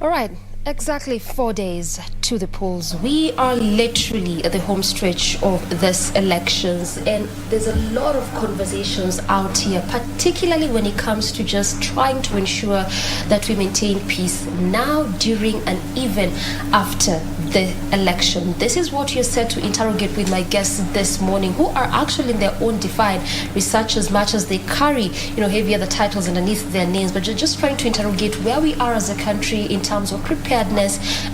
All right. Exactly 4 days to the polls. We are literally at the home stretch of this elections, and there's a lot of conversations out here, particularly when it comes to just trying to ensure that we maintain peace now, during, and even after the election. This is what you're set to interrogate with my guests this morning, who are actually in their own defined research as much as they carry, heavy other titles underneath their names, but just trying to interrogate where we are as a country in terms of preparedness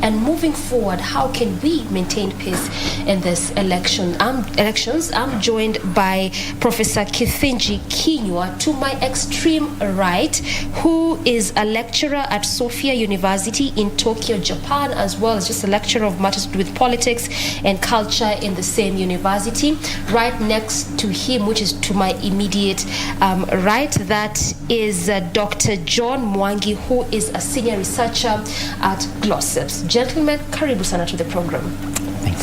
and moving forward. How can we maintain peace in this elections? I'm joined by Professor Kithinji Kinyua to my extreme right, who is a lecturer at Sophia University in Tokyo, Japan, as well as just a lecturer of matters to do with politics and culture in the same university. Right next to him, which is to my immediate right, that is Dr. John Mwangi, who is a senior researcher at GLOCEPS. Gentlemen, karibu sana to the program.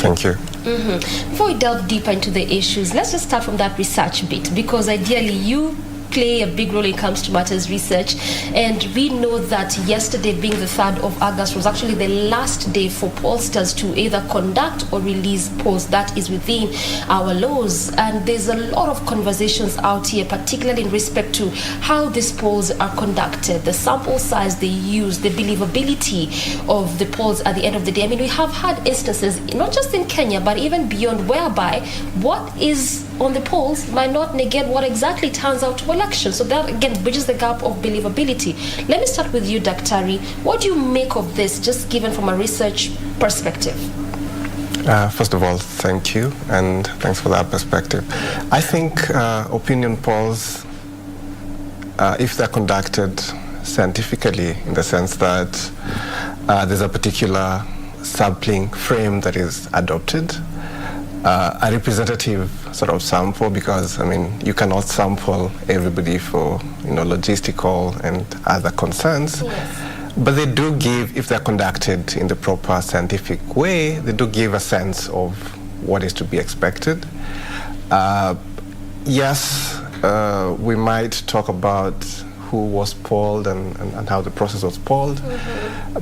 Thank you. Before we delve deeper into the issues, let's just start from that research bit, because ideally you play a big role when it comes to matters research, and we know that yesterday, being the 3rd of August, was actually the last day for pollsters to either conduct or release polls. That is within our laws, and there's a lot of conversations out here, particularly in respect to how these polls are conducted, the sample size they use, the believability of the polls at the end of the day. I mean, we have had instances, not just in Kenya, but even beyond, whereby what is on the polls might not negate what exactly turns out to election. So that again bridges the gap of believability. Let me start with you, Daktari. What do you make of this, just given from a research perspective? First of all, thank you, and thanks for that perspective. I think opinion polls, if they're conducted scientifically, in the sense that there's a particular sampling frame that is adopted, a representative sort of sample, because I mean you cannot sample everybody for logistical and other concerns. Yes. But they do give, if they're conducted in the proper scientific way, they do give a sense of what is to be expected. Yes, we might talk about who was polled and how the process was polled,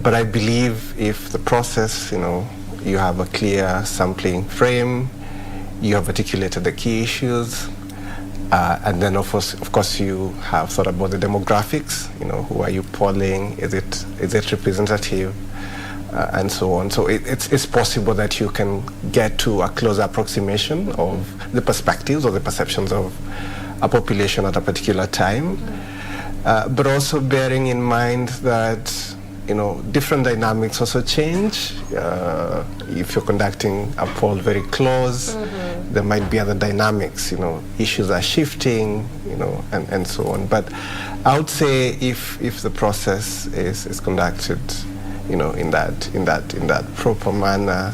but I believe if the process, you have a clear sampling frame, you have articulated the key issues, and then of course you have thought about the demographics, who are you polling, is it representative, and so on. So it's possible that you can get to a closer approximation of the perspectives or the perceptions of a population at a particular time, but also bearing in mind that different dynamics also change. If you're conducting a poll very close, there might be other dynamics, issues are shifting, and so on. But I would say if the process is conducted, in that proper manner,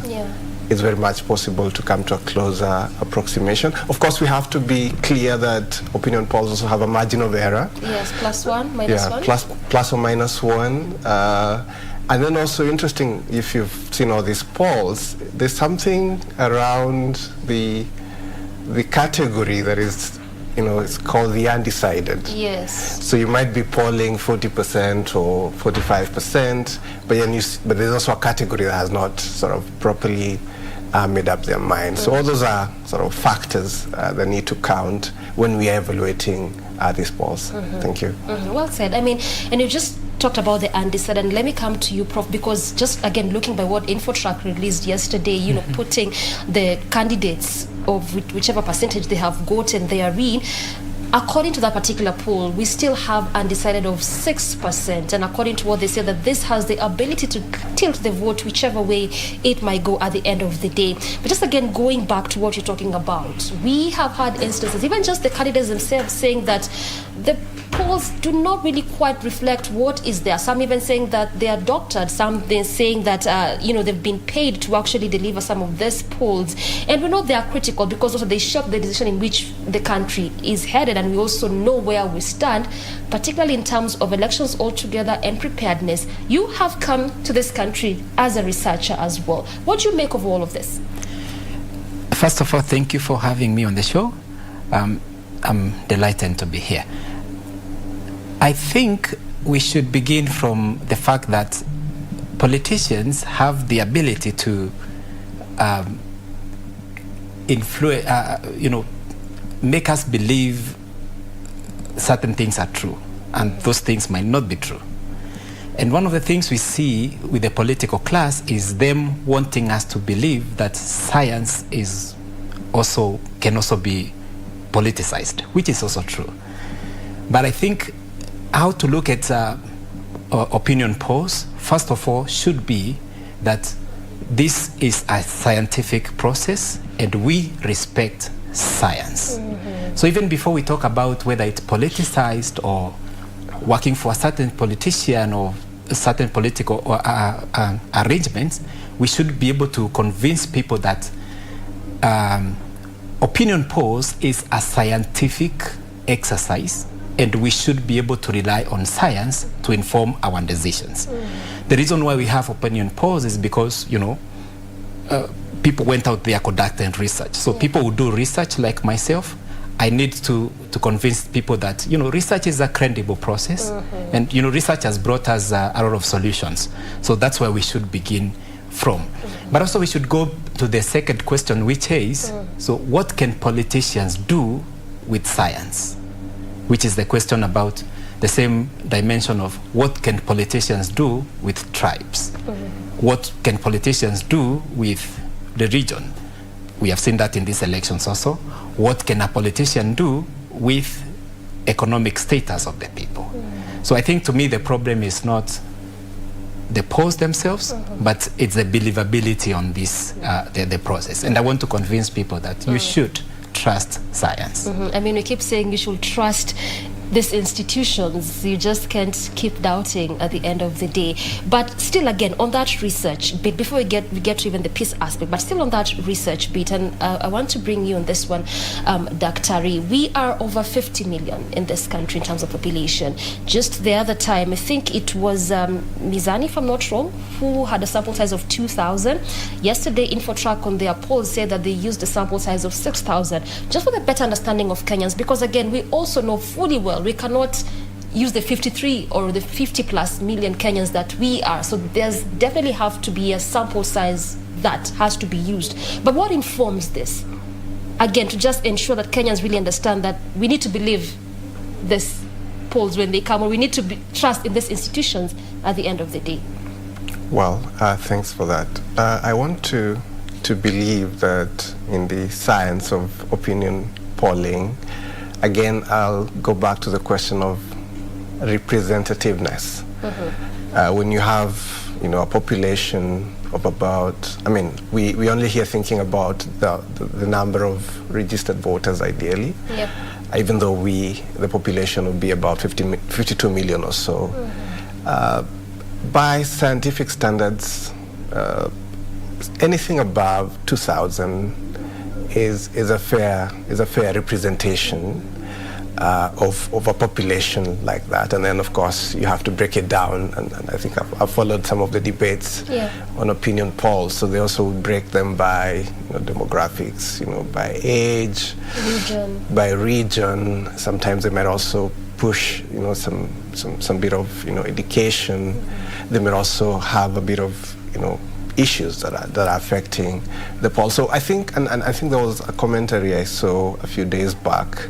it's very much possible to come to a closer approximation. Of course, we have to be clear that opinion polls also have a margin of error. Yes, +1, -1. Plus or minus 1. And then also interesting, if you've seen all these polls, there's something around the category that is, it's called the undecided. Yes. So you might be polling 40% or 45%, but there's also a category that has not sort of properly made up their mind. So all those are sort of factors that need to count when we are evaluating these polls. Thank you. Well said. I mean, and you just talked about the undecided, and let me come to you, Prof, because just again looking by what InfoTrack released yesterday, putting the candidates of whichever percentage they have gotten therein, according to that particular poll, we still have undecided of 6%, and according to what they say, that this has the ability to tilt the vote whichever way it might go at the end of the day. But just again, going back to what you're talking about, we have had instances, even just the candidates themselves saying that the polls do not really quite reflect what is there. Some even saying that they are doctored, some saying that they've been paid to actually deliver some of these polls. And we know they are critical because also they shape the decision in which the country is headed, and we also know where we stand, particularly in terms of elections altogether and preparedness. You have come to this country as a researcher as well. What do you make of all of this? First of all, thank you for having me on the show. I'm delighted to be here. I think we should begin from the fact that politicians have the ability to influence, make us believe certain things are true, and those things might not be true. And one of the things we see with the political class is them wanting us to believe that science can also be politicized, which is also true. But I think how to look at opinion polls, first of all, should be that this is a scientific process and we respect science. So even before we talk about whether it's politicized or working for a certain politician or a certain political arrangements, we should be able to convince people that opinion polls is a scientific exercise and we should be able to rely on science to inform our decisions. The reason why we have opinion polls is because, people went out there conducting research. So people who do research like myself, I need to convince people that, research is a credible process. And, research has brought us a lot of solutions. So that's where we should begin from. But also we should go to the second question, which is, so what can politicians do with science? Which is the question about the same dimension of what can politicians do with tribes? What can politicians do with the region? We have seen that in these elections also. What can a politician do with economic status of the people? So I think to me the problem is not the polls themselves, but it's the believability on this, the process. And I want to convince people that you should trust science. I mean, we keep saying you should trust these institutions. You just can't keep doubting at the end of the day. But still, again, on that research bit, before we get to even the peace aspect, but still on that research bit, and I want to bring you on this one, Daktari. We are over 50 million in this country in terms of population. Just the other time, I think it was Mizani, if I'm not wrong, who had a sample size of 2,000. Yesterday, Infotrack on their polls said that they used a sample size of 6,000, just for the better understanding of Kenyans, because again, we also know fully well we cannot use the 53 or the 50 plus million Kenyans that we are. So there's definitely have to be a sample size that has to be used. But what informs this? Again, to just ensure that Kenyans really understand that we need to believe this polls when they come, or we need to trust in these institutions at the end of the day. Well, thanks for that. I want to believe that in the science of opinion polling, again, I'll go back to the question of representativeness. When you have, a population of about, we only here thinking about the number of registered voters ideally, even though the population would be about 52 million or so. By scientific standards, anything above 2,000 is a fair representation of a population like that. And then of course you have to break it down, and I think I've followed some of the debates on opinion polls. So they also break them by demographics, by age, by region. Sometimes they might also push some bit of education. They might also have a bit of issues that are affecting the poll. So I think, and I think there was a commentary I saw a few days back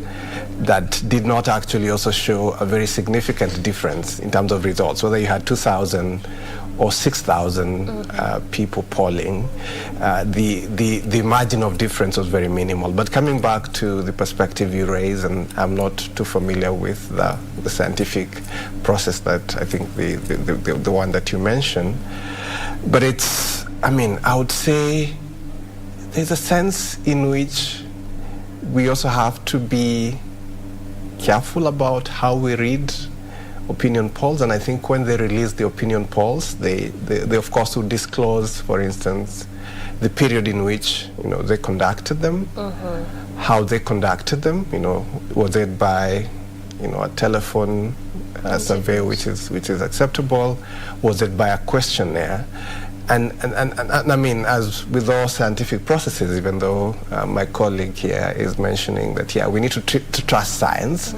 that did not actually also show a very significant difference in terms of results, whether you had 2,000 or 6,000 people polling. The margin of difference was very minimal. But coming back to the perspective you raise, and I'm not too familiar with the scientific process that I think the one that you mentioned, but it's, I would say there's a sense in which we also have to be careful about how we read opinion polls. And I think when they release the opinion polls, they of course would disclose, for instance, the period in which they conducted them, how they conducted them. Was it by a telephone survey, which is acceptable? Was it by a questionnaire? And as with all scientific processes, even though my colleague here is mentioning that, we need to trust science,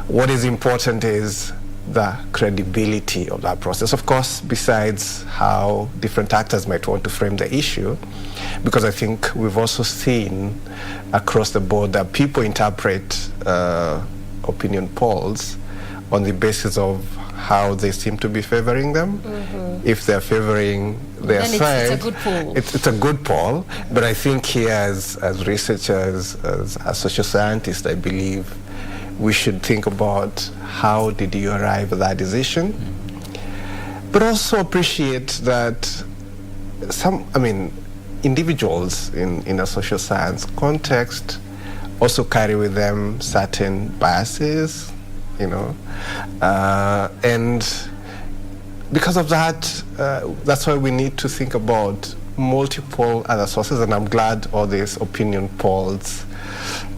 what is important is the credibility of that process. Of course, besides how different actors might want to frame the issue, because I think we've also seen across the board that people interpret opinion polls on the basis of how they seem to be favoring them. If they're favoring their side, it's a good poll. It's a good poll, but I think here as researchers, as social scientists, I believe we should think about how did you arrive at that decision, but also appreciate that individuals in a social science context also carry with them certain biases, and because of that, that's why we need to think about multiple other sources, and I'm glad all these opinion polls,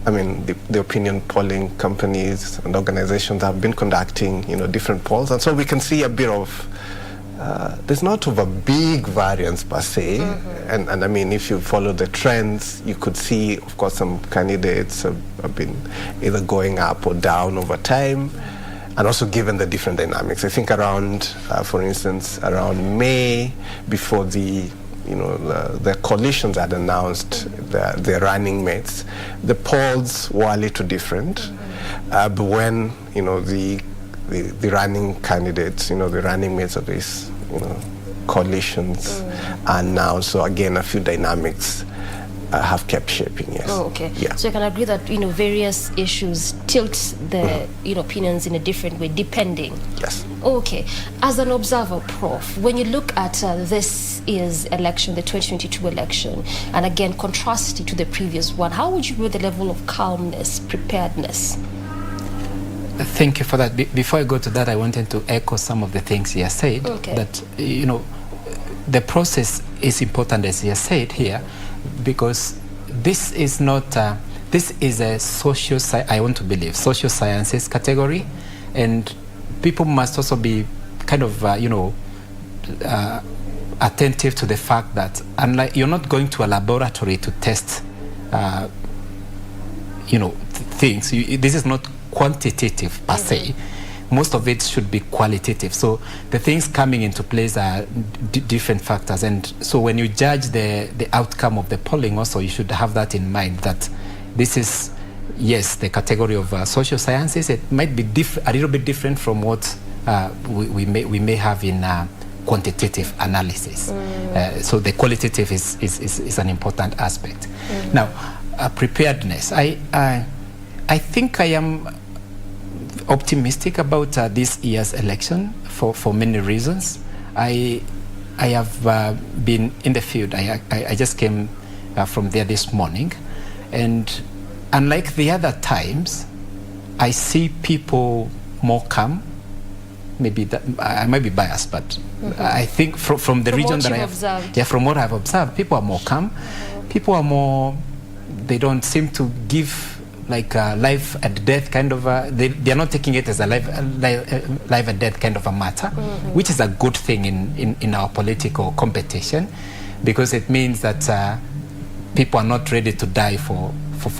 the opinion polling companies and organizations have been conducting, different polls, and so we can see a bit of, there's not of a big variance per se, and if you follow the trends, you could see, of course, some candidates have been either going up or down over time, and also given the different dynamics. I think around, for instance, around May, before the coalitions had announced their running mates, the polls were a little different. But when the running candidates, the running mates of these coalitions are announced, so again a few dynamics have kept shaping. Yes. Oh, okay. Yeah. So you can agree that various issues tilt the opinions in a different way depending. Yes. Okay. As an observer, Prof, when you look at this year's election, the 2022 election, and again contrast it to the previous one, how would you rate the level of calmness, preparedness? Thank you for that. Before I go to that, I wanted to echo some of the things he has said. Okay. That the process is important, as he has said here, because this is not this is a social sciences category, and people must also be kind of attentive to the fact that unlike you're not going to a laboratory to test things. This is not quantitative per se. Most of it should be qualitative. So the things coming into place are different factors, and so when you judge the outcome of the polling, also you should have that in mind, that this is, yes, the category of social sciences. It might be a little bit different from what we may have in quantitative analysis. So the qualitative is an important aspect. Now, preparedness. I think I am optimistic about this year's election for many reasons. I have been in the field. I just came from there this morning, and unlike the other times, I see people more calm. Maybe that I might be biased, but I think from the region that I have, from what I've observed, people are more calm. People are more. They don't seem to give like life and death kind of they are not taking it as a life and death kind of a matter, which is a good thing in our political competition, because it means that people are not ready to die for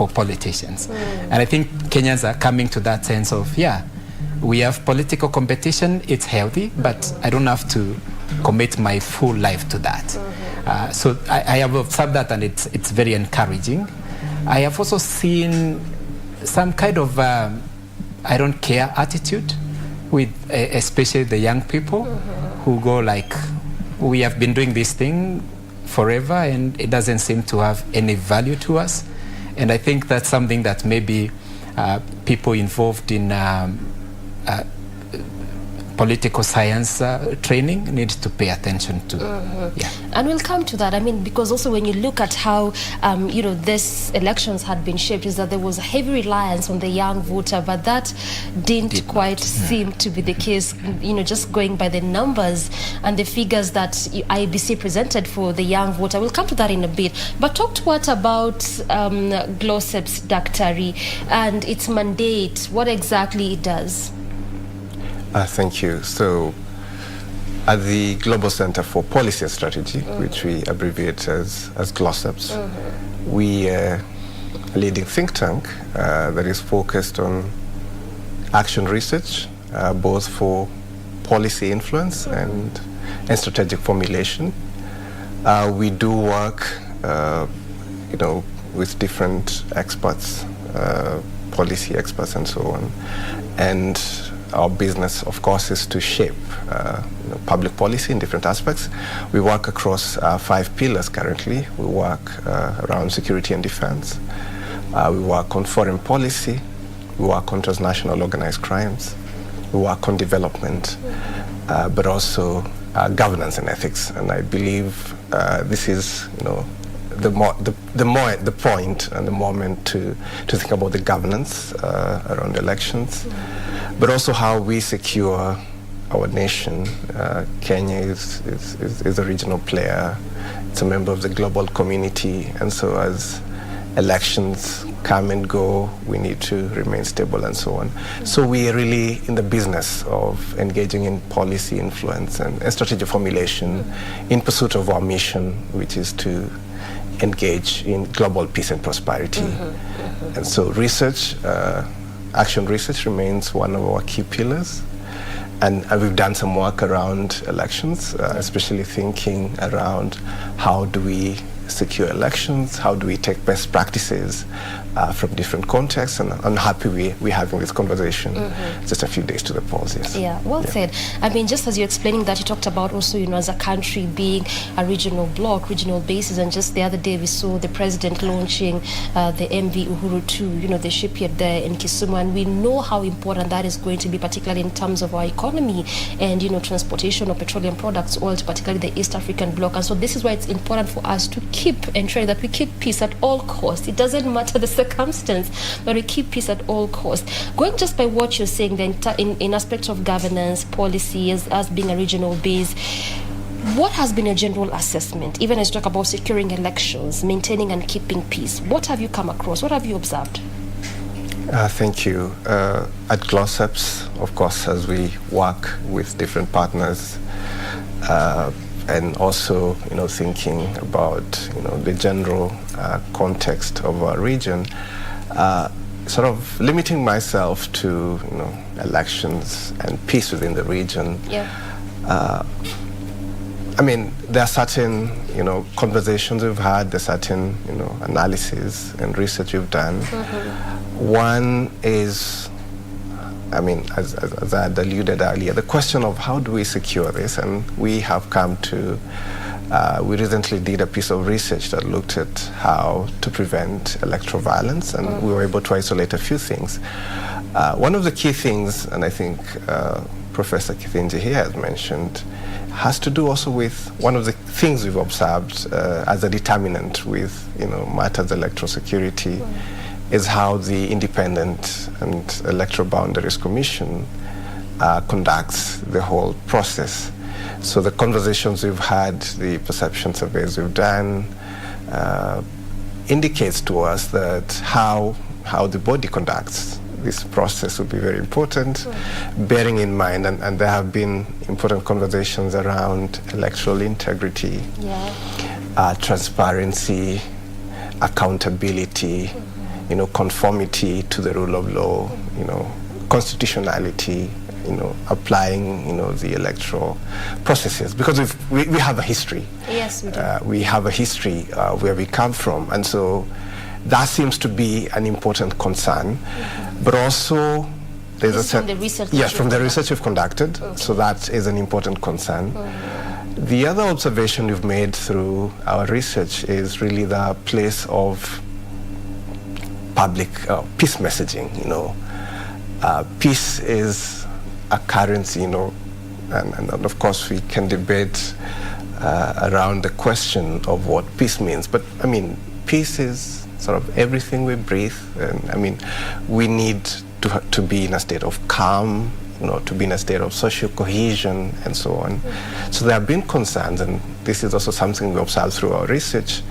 politicians. And I think Kenyans are coming to that sense of, we have political competition, it's healthy, but I don't have to commit my full life to that. So I have observed that, and it's very encouraging. I have also seen some kind of I don't care attitude with especially the young people who go like, we have been doing this thing forever and it doesn't seem to have any value to us. And I think that's something that maybe people involved in political science training needs to pay attention to. And we'll come to that. I mean, because also when you look at how this elections had been shaped, is that there was a heavy reliance on the young voter, but that didn't quite seem to be the case. Just going by the numbers and the figures that IBC presented for the young voter. We'll come to that in a bit. But talk to us about GLOCEPS Daktari and its mandate, what exactly it does. Thank you. So, at the Global Center for Policy and Strategy, which we abbreviate as GLOCEPS, we are a leading think tank that is focused on action research both for policy influence and strategic formulation. We do work, with different experts, policy experts and so on. And our business, of course, is to shape public policy in different aspects. We work across 5 pillars currently. We work around security and defense. We work on foreign policy. We work on transnational organized crimes. We work on development, but also governance and ethics. And I believe this is, the point and the moment to think about the governance around elections, but also how we secure our nation. Kenya is a regional player. It's a member of the global community, and so as elections come and go, we need to remain stable and so on. So we are really in the business of engaging in policy influence and strategic formulation in pursuit of our mission, which is to engage in global peace and prosperity. And so research, action research remains one of our key pillars. And we've done some work around elections, especially thinking around how do we secure elections, how do we take best practices from different contexts, and I'm happy we're having this conversation just a few days to the polls. Yes. Yeah, well said. I mean, just as you're explaining that, you talked about also, as a country being a regional bloc, regional basis, and just the other day we saw the president launching the MV Uhuru 2, the shipyard there in Kisumu, and we know how important that is going to be, particularly in terms of our economy and, transportation of petroleum products, oil, particularly the East African bloc. And so this is why it's important for us to keep ensuring that we keep peace at all costs. It doesn't matter the circumstance, but we keep peace at all costs. Going just by what you're saying, then in aspects of governance, policy, as being a regional base, what has been a general assessment, even as you talk about securing elections, maintaining and keeping peace? What have you come across? What have you observed? Thank you. At GLOCEPS, of course, as we work with different partners, and also, thinking about, the general context of our region, sort of limiting myself to, elections and peace within the region. Yeah. There are certain, conversations we've had, there are certain, analysis and research we've done. One is, as I had alluded earlier, the question of how do we secure this, and we have come to, we recently did a piece of research that looked at how to prevent electoral violence, and we were able to isolate a few things. One of the key things, and I think Professor Kithinji here has mentioned, has to do also with one of the things we've observed as a determinant with, matters electoral security, is how the Independent and Electoral Boundaries Commission conducts the whole process. So the conversations we've had, the perception surveys we've done, indicates to us that how the body conducts this process will be very important, bearing in mind, and there have been important conversations around electoral integrity, transparency, accountability, conformity to the rule of law, constitutionality, applying, the electoral processes. Because we have a history. Yes, we do. We have a history where we come from. And so that seems to be an important concern. But also, there's this is from the research. Yes, from the research we've conducted. Okay. So that is an important concern. The other observation we've made through our research is really the place of public peace messaging. Peace is a currency, and of course we can debate around the question of what peace means. But peace is sort of everything we breathe, and we need to be in a state of calm, to be in a state of social cohesion and so on. So there have been concerns, and this is also something we observed through our research,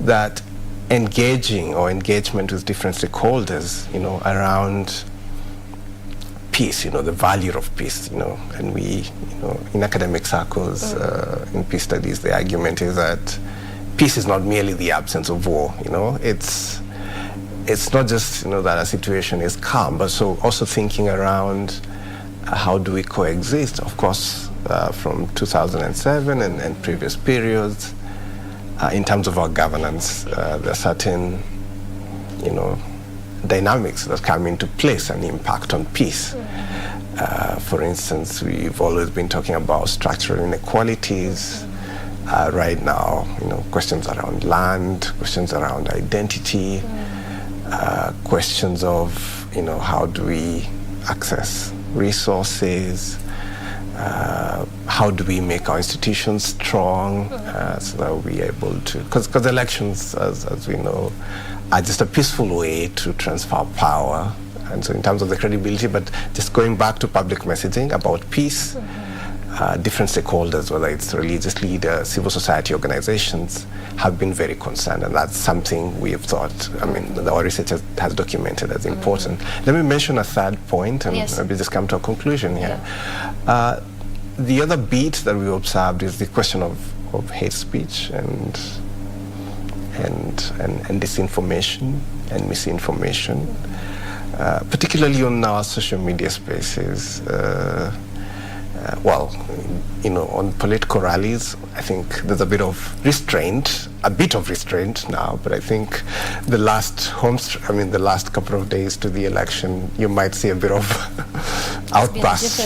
that engagement with different stakeholders, around peace, the value of peace, and we, in academic circles, in peace studies, the argument is that peace is not merely the absence of war, it's not just, that a situation is calm, but so also thinking around how do we coexist? Of course, from 2007 and previous periods, in terms of our governance, there are certain, dynamics that come into place and impact on peace. For instance, we've always been talking about structural inequalities. Right now, questions around land, questions around identity, questions of, how do we access resources, how do we make our institutions strong so that we're able to, because elections, as we know, are just a peaceful way to transfer power. And so in terms of the credibility, but just going back to public messaging about peace, different stakeholders, whether it's religious leaders, civil society organizations, have been very concerned, and that's something we have thought, our research has documented as important. Let me mention a third point, and maybe just come to a conclusion here. The other beat that we observed is the question of hate speech and disinformation and misinformation, particularly on our social media spaces. On political rallies, I think there's a bit of restraint now, but I think the last couple of days to the election, you might see a bit of outburst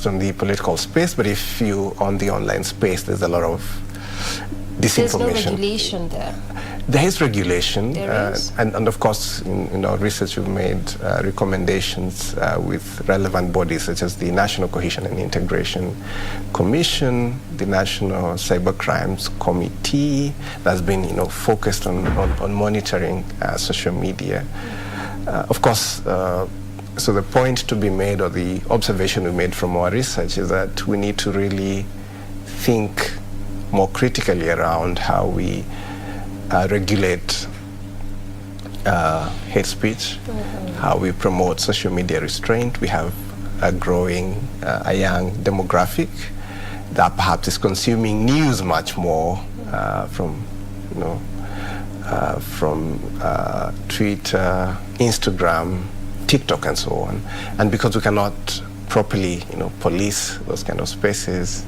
on the political space, but if you on the online space, there's a lot of disinformation. There's no regulation there. There is regulation, there is. And of course, in our research, we've made recommendations with relevant bodies such as the National Cohesion and Integration Commission, the National Cyber Crimes Committee, that's been focused on monitoring social media. Of course, so the point to be made, or the observation we made from our research, is that we need to really think more critically around how we regulate hate speech, how we promote social media restraint. We have a growing, a young demographic that perhaps is consuming news much more from Twitter, Instagram, TikTok, and so on. And because we cannot properly, police those kind of spaces,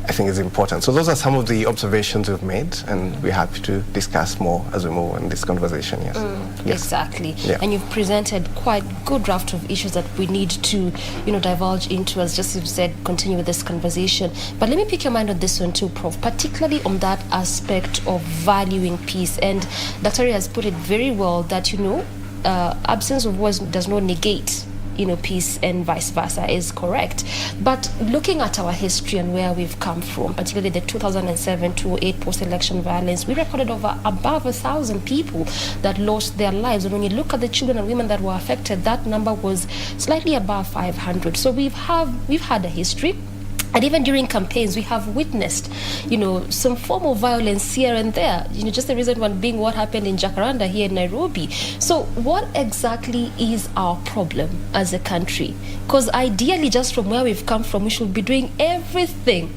I think it's important. So those are some of the observations we've made, and we're happy to discuss more as we move on this conversation. Yes. Exactly. Yeah. And you've presented quite good draft of issues that we need to, divulge into, as just you said, continue with this conversation. But let me pick your mind on this one too, Prof, particularly on that aspect of valuing peace. And Dr. has put it very well that, absence of wars does not negate peace, and vice versa is correct. But looking at our history and where we've come from, particularly the 2007-2008 post-election violence, we recorded above 1,000 people that lost their lives. And when you look at the children and women that were affected, that number was slightly above 500. So we've had a history. And even during campaigns, we have witnessed, some form of violence here and there. Just the recent one being what happened in Jacaranda here in Nairobi. So what exactly is our problem as a country? Because ideally, just from where we've come from, we should be doing everything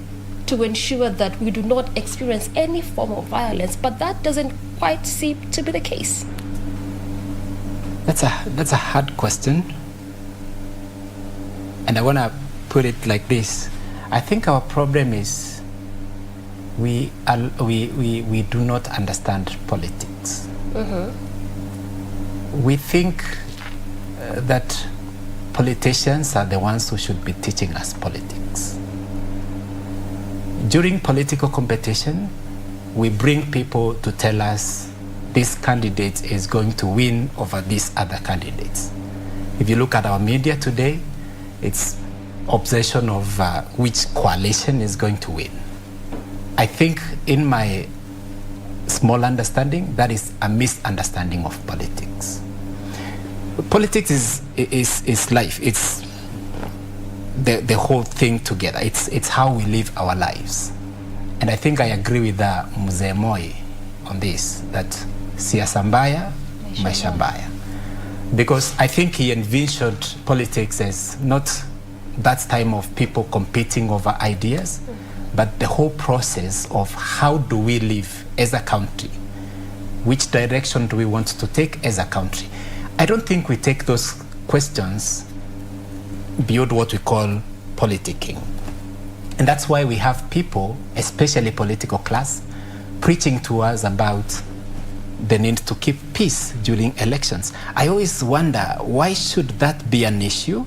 to ensure that we do not experience any form of violence. But that doesn't quite seem to be the case. That's a hard question. And I want to put it like this. I think our problem is we do not understand politics. We think that politicians are the ones who should be teaching us politics. During political competition, we bring people to tell us this candidate is going to win over these other candidates. If you look at our media today, it's obsession of which coalition is going to win. I think in my small understanding, that is a misunderstanding of politics. Politics is life. It's the whole thing together. It's how we live our lives. And I think I agree with Mzee Moi on this, that siasa mbaya, maisha mbaya. Because I think he envisioned politics as not that time of people competing over ideas, but the whole process of how do we live as a country? Which direction do we want to take as a country? I don't think we take those questions beyond what we call politicking. And that's why we have people, especially political class, preaching to us about the need to keep peace during elections. I always wonder, why should that be an issue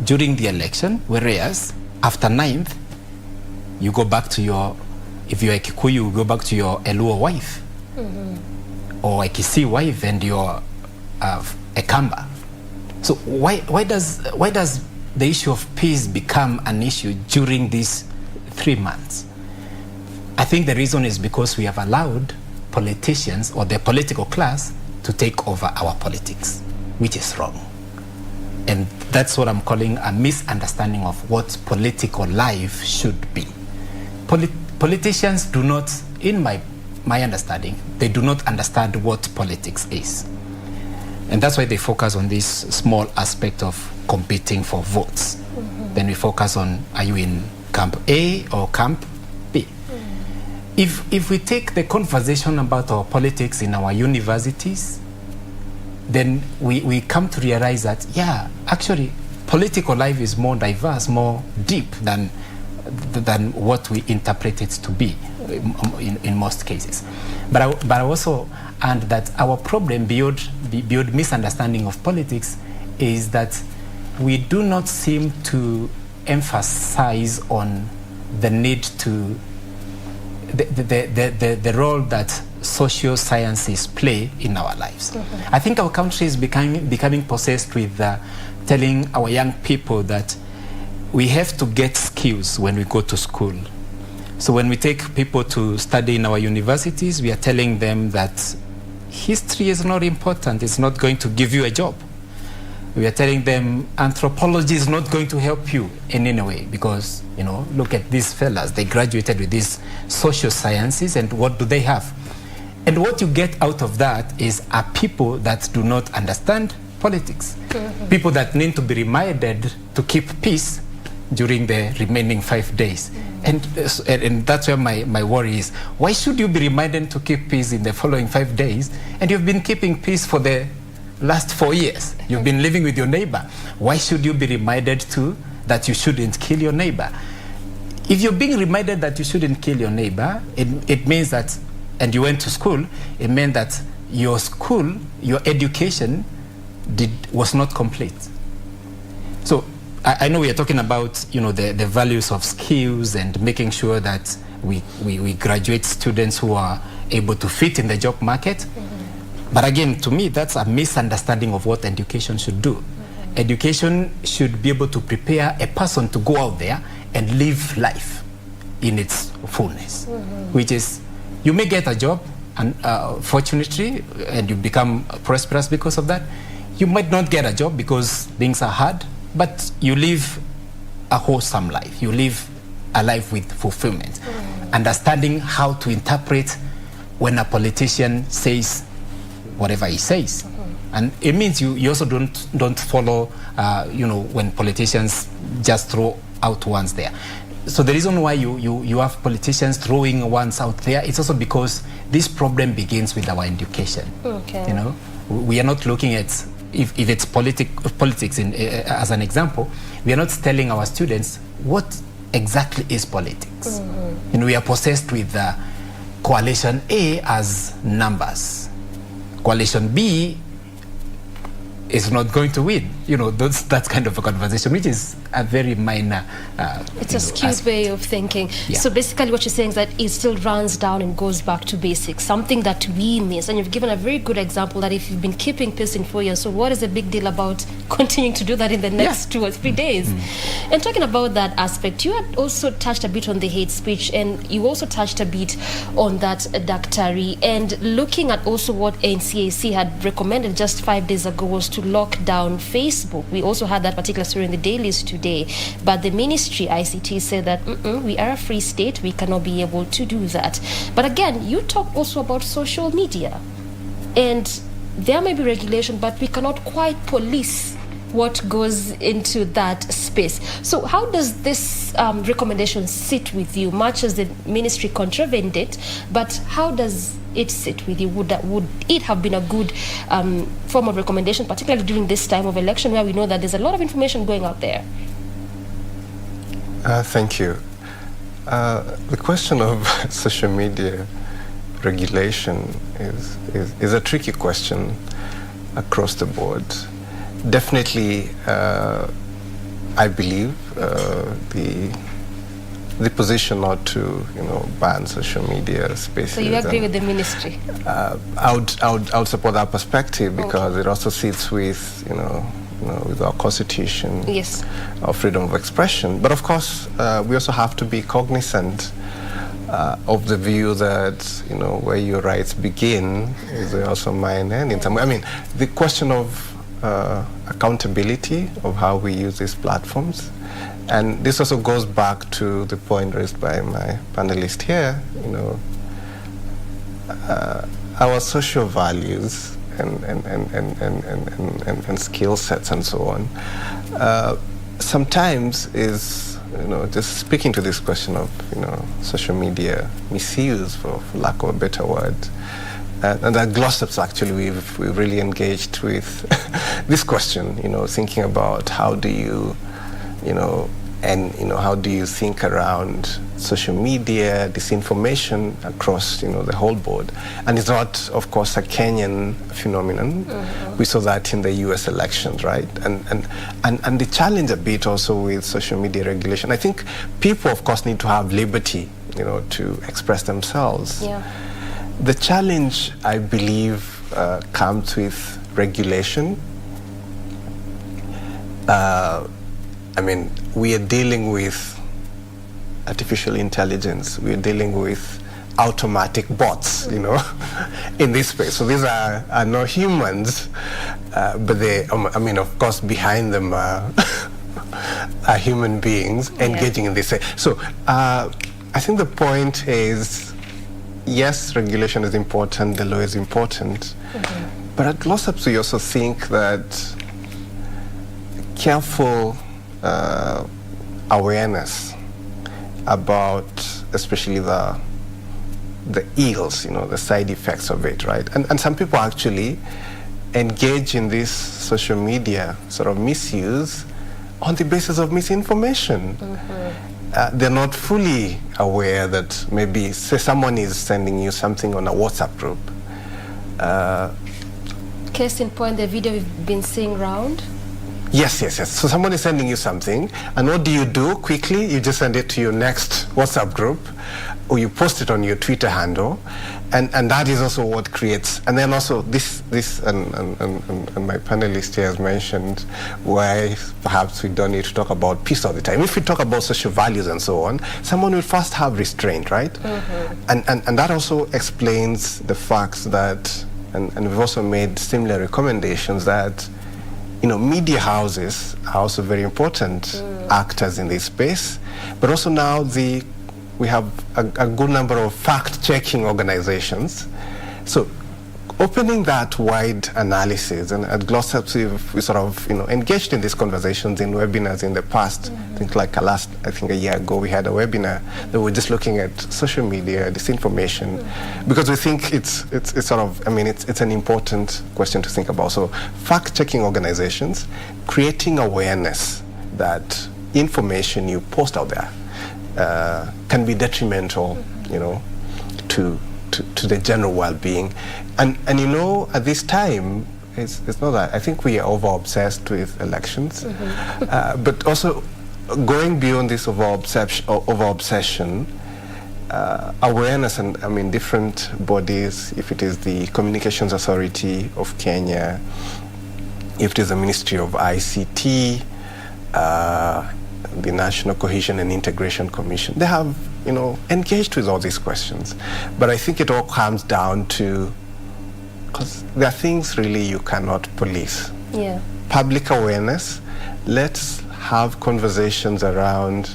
during the election, whereas after 9th, you go back to your, if you're a Kikuyu, you go back to your Eluo wife, or a Kisii wife and your a Kamba. So why does the issue of peace become an issue during these 3 months? I think the reason is because we have allowed politicians or the political class to take over our politics, which is wrong. And that's what I'm calling a misunderstanding of what political life should be. Politicians do not, in my understanding, they do not understand what politics is. And that's why they focus on this small aspect of competing for votes. Then we focus on, are you in camp A or camp B? If we take the conversation about our politics in our universities, then we come to realize that, yeah, actually, political life is more diverse, more deep than what we interpret it to be in most cases. But I also add that our problem beyond misunderstanding of politics is that we do not seem to emphasize on the need to the role that social sciences play in our lives. I think our country is becoming possessed with telling our young people that we have to get skills when we go to school. So when we take people to study in our universities, we are telling them that history is not important. It's not going to give you a job. We are telling them anthropology is not going to help you in any way because, you know, look at these fellas. They graduated with these social sciences, and what do they have? And what you get out of that is a people that do not understand politics. People that need to be reminded to keep peace during the remaining 5 days. And that's where my worry is. Why should you be reminded to keep peace in the following 5 days, and you've been keeping peace for the last 4 years? You've been living with your neighbor. Why should you be reminded that you shouldn't kill your neighbor? If you're being reminded that you shouldn't kill your neighbor, it means that, and you went to school, it meant that your school, your education was not complete. So I know we are talking about, you know, the values of skills and making sure that we graduate students who are able to fit in the job market. But again, to me, that's a misunderstanding of what education should do. Education should be able to prepare a person to go out there and live life in its fullness, which is, you may get a job, and fortunately, and you become prosperous because of that. You might not get a job because things are hard, but you live a wholesome life. You live a life with fulfillment. Understanding how to interpret when a politician says whatever he says. And it means you also don't follow, you know, when politicians just throw out ones there. So the reason why you have politicians throwing ones out there, it's also because this problem begins with our education. You know, we are not looking at, if it's politics as an example, we are not telling our students what exactly is politics. And we are possessed with coalition A as numbers. Coalition B is not going to win. You know, that kind of a conversation, which is a very minor it's a skewed way of thinking. So basically what you're saying is that it still runs down and goes back to basics, something that we miss. And you've given a very good example that if you've been keeping peace in 4 years, so what is the big deal about continuing to do that in the next 2 or 3 days? And talking about that aspect, you had also touched a bit on the hate speech, and you also touched a bit on that Daktari, and looking at also what NCAC had recommended just 5 days ago was to lock down Facebook. We also had that particular story in the dailies today, but the ministry, ICT, said that we are a free state, we cannot be able to do that. But again, you talk also about social media, and there may be regulation, but we cannot quite police what goes into that space. So how does this recommendation sit with you? Much as the ministry contravened it, but how does it sit with you? Would it have been a good form of recommendation, particularly during this time of election where we know that there's a lot of information going out there? Thank you. The question of social media regulation is a tricky question across the board. Definitely, I believe the position not to ban social media spaces. So you agree with the ministry? I would support that perspective because it also sits with with our constitution, yes, of freedom of expression. But of course, we also have to be cognizant of the view that where your rights begin is also mine end. I mean, the question of accountability of how we use these platforms, and this also goes back to the point raised by my panelist here. Our social values and skill sets and so on sometimes is just speaking to this question of social media misuse, for lack of a better word. And at GLOCEPS, actually, we've really engaged with this question, thinking about how do you, how do you think around social media, disinformation across, the whole board. And it's not, of course, a Kenyan phenomenon. Mm-hmm. We saw that in the US elections, right? And the challenge a bit also with social media regulation, I think people, of course, need to have liberty, to express themselves. Yeah. The challenge, I believe, comes with regulation. I mean, we are dealing with artificial intelligence. We are dealing with automatic bots, in this space. So these are not humans, but they, of course, behind them are human beings engaging in this. So I think the point is, yes, regulation is important, the law is important, but at GLOCEPS we also think that careful awareness about especially the ills, the side effects of it, right? And some people actually engage in this social media sort of misuse on the basis of misinformation. They're not fully aware that maybe, say, someone is sending you something on a WhatsApp group. Case in point, the video we've been seeing around. Yes. So someone is sending you something, and what do? Quickly, you just send it to your next WhatsApp group, or you post it on your Twitter handle, and that is also what creates. And then also this and my panelist here has mentioned why perhaps we don't need to talk about peace all the time. If we talk about social values and so on, someone will first have restraint, right? And that also explains the fact that, and we've also made similar recommendations that media houses are also very important actors in this space, but also now we have a good number of fact-checking organizations. So opening that wide analysis, and at GLOCEPS we sort of engaged in these conversations in webinars in the past. I think a year ago we had a webinar that we're just looking at social media disinformation, because we think it's sort of, it's an important question to think about. So fact-checking organizations, creating awareness that information you post out there can be detrimental, to the general well-being, and at this time it's not that I think we are over-obsessed with elections, but also going beyond this over-obsession, awareness, and different bodies, if it is the Communications Authority of Kenya, if it is the Ministry of ICT, the National Cohesion and Integration Commission, they have engaged with all these questions. But I think it all comes down to, because there are things really you cannot police. Yeah. Public awareness. Let's have conversations around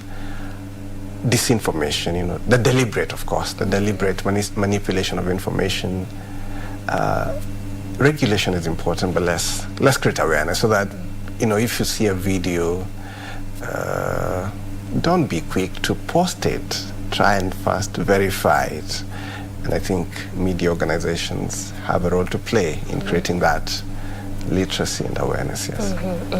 disinformation, the deliberate, of course, the deliberate manipulation of information. Regulation is important, but let's create awareness so that, if you see a video, don't be quick to post it. Try and first verify it. And I think media organizations have a role to play in creating that literacy and awareness, yes.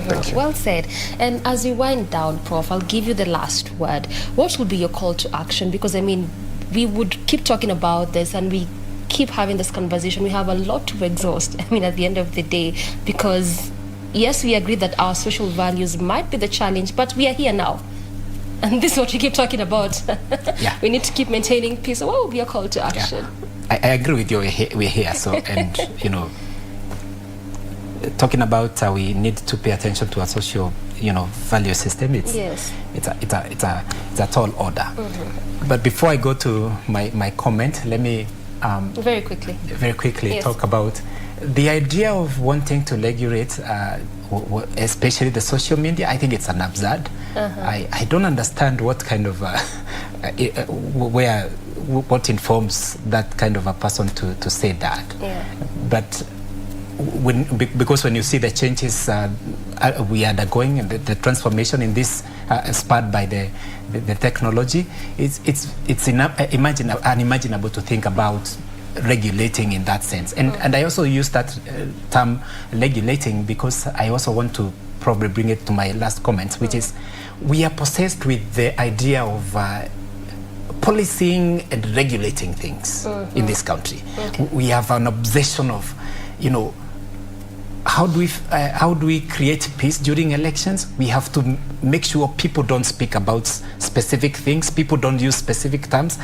Thank you. Well said. And as we wind down, Prof, I'll give you the last word. What will be your call to action? Because, I mean, we would keep talking about this and we keep having this conversation. We have a lot to exhaust, I mean, at the end of the day, because, yes, we agree that our social values might be the challenge, but we are here now. And this is what we keep talking about. Yeah. We need to keep maintaining peace. So what will be your call to action? Yeah. I agree with you. We're here. So, and, you know, talking about we need to pay attention to our social, you know, value system. It's a tall order. But before I go to my comment, let me very quickly yes. talk about the idea of wanting to regulate, especially the social media. I think it's an absurd. I don't understand what kind of what informs that kind of a person to say that. Yeah. But because when you see the changes we are undergoing and the transformation in this spurred by the technology, it's unimaginable to think about regulating in that sense. And I also use that term regulating because I also want to probably bring it to my last comment, which is we are possessed with the idea of policing and regulating things in this country. We have an obsession of, you know, how do we create peace during elections? We have to make sure people don't speak about specific things, people don't use specific terms.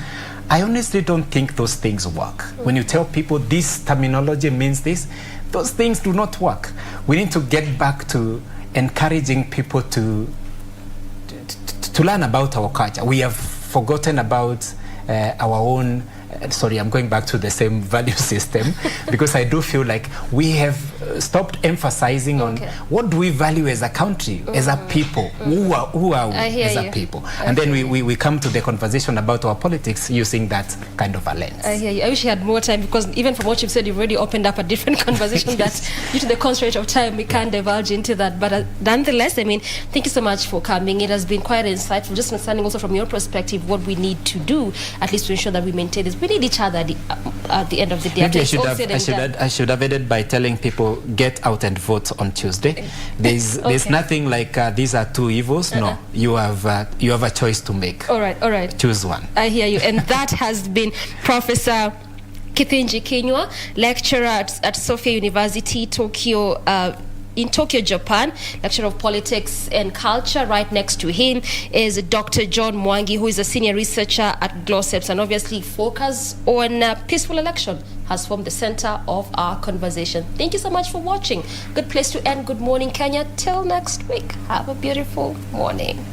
I honestly don't think those things work. When you tell people this terminology means this, those things do not work. We need to get back to encouraging people to learn about our culture. We have forgotten about our own. Sorry, I'm going back to the same value system because I do feel like we have stopped emphasizing on what do we value as a country, as a people, who are we as a people. And then we come to the conversation about our politics using that kind of a lens. I hear you. I wish you had more time because even from what you've said, you've already opened up a different conversation that due to the constraint of time, we can't divulge into that. But nonetheless, I mean, thank you so much for coming. It has been quite insightful, just understanding also from your perspective what we need to do, at least to ensure that we maintain this. We need each other at the end of the day. Maybe I should have ended by telling people, get out and vote on Tuesday. There's nothing like these are two evils. No, you have a choice to make. All right. Choose one. I hear you. And that has been Professor Kithinji Kinyua, lecturer at Sophia University, Tokyo. In Tokyo, Japan, lecturer of politics and culture. Right next to him is Dr. John Mwangi, who is a senior researcher at GLOCEPS, and obviously focus on peaceful election has formed the center of our conversation. Thank you so much for watching. Good place to end. Good morning, Kenya. Till next week. Have a beautiful morning.